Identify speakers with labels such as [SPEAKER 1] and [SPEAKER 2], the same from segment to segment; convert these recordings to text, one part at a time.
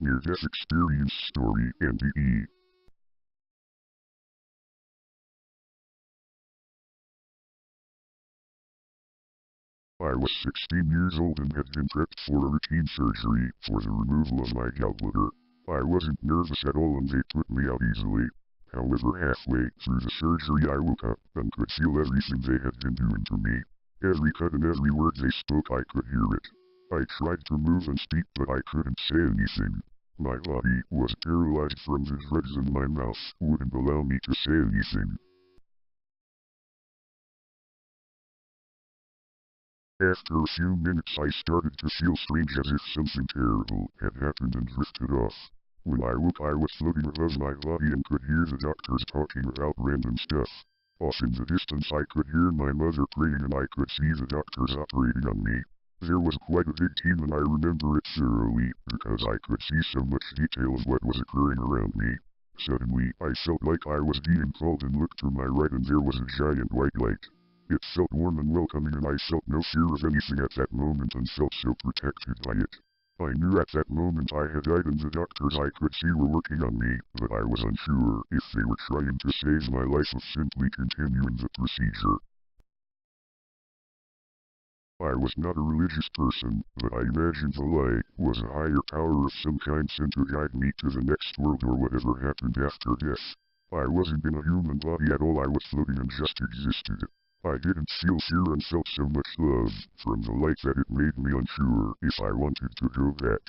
[SPEAKER 1] Near-death experience story NDE. I was 16 years old and had been prepped for a routine surgery for the removal of my gallbladder. I wasn't nervous at all and they put me out easily. However, halfway through the surgery I woke up and could feel everything they had been doing to me. Every cut and every word they spoke I could hear it. I tried to move and speak but I couldn't say anything. My body was paralyzed from the drugs and my mouth wouldn't allow me to say anything. After a few minutes I started to feel strange as if something terrible had happened and drifted off. When I woke I was floating above my body and could hear the doctors talking about random stuff. Off in the distance I could hear my mother praying and I could see the doctors operating on me. There was quite a big team and I remember it thoroughly because I could see so much detail of what was occurring around me. Suddenly I felt like I was being called and looked to my right and there was a giant white light. It felt warm and welcoming and I felt no fear of anything at that moment and felt so protected by it. I knew at that moment I had died and the doctors I could see were working on me, but I was unsure if they were trying to save my life or simply continuing the procedure. I was not a religious person, but I imagined the light was a higher power of some kind sent to guide me to the next world or whatever happened after death. I wasn't in a human body at all, I was floating and just existed. I didn't feel fear and felt so much love from the light that it made me unsure if I wanted to go back.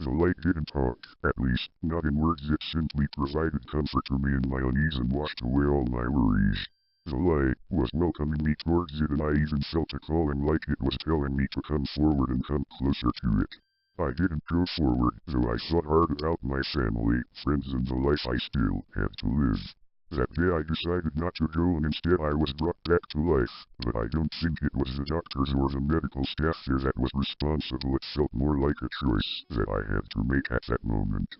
[SPEAKER 1] The light didn't talk, at least, not in words, it simply provided comfort to me in my unease and washed away all my worries. The light was welcoming me towards it and I even felt a calling like it was telling me to come forward and come closer to it. I didn't go forward, though I thought hard about my family, friends and the life I still had to live. That day I decided not to go and instead I was brought back to life, but I don't think it was the doctors or the medical staff there that was responsible. It felt more like a choice that I had to make at that moment.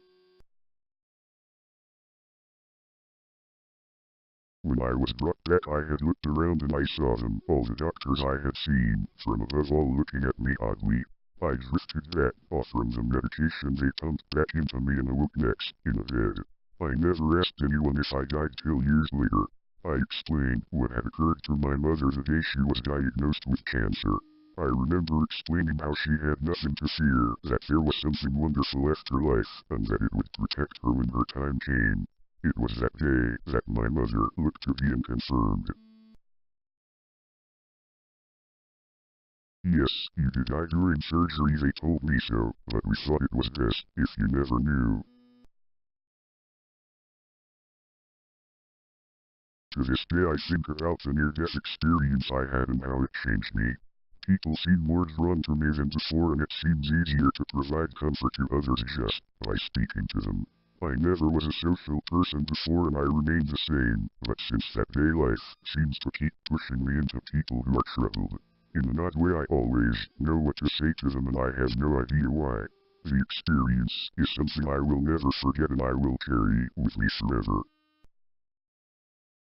[SPEAKER 1] When I was brought back I had looked around and I saw them, all the doctors I had seen, from above all looking at me oddly. I drifted back off from the medication they pumped back into me and awoke next, in a bed. I never asked anyone if I died till years later. I explained what had occurred to my mother the day she was diagnosed with cancer. I remember explaining how she had nothing to fear, that there was something wonderful after life, and that it would protect her when her time came. It was that day that my mother looked to be and confirmed. Yes, you did die during surgery, they told me so, but we thought it was best if you never knew. To this day I think about the near-death experience I had and how it changed me. People seem more drawn to me than before and it seems easier to provide comfort to others just by speaking to them. I never was a social person before and I remain the same, but since that day life seems to keep pushing me into people who are troubled. In an odd way I always know what to say to them and I have no idea why. The experience is something I will never forget and I will carry with me forever.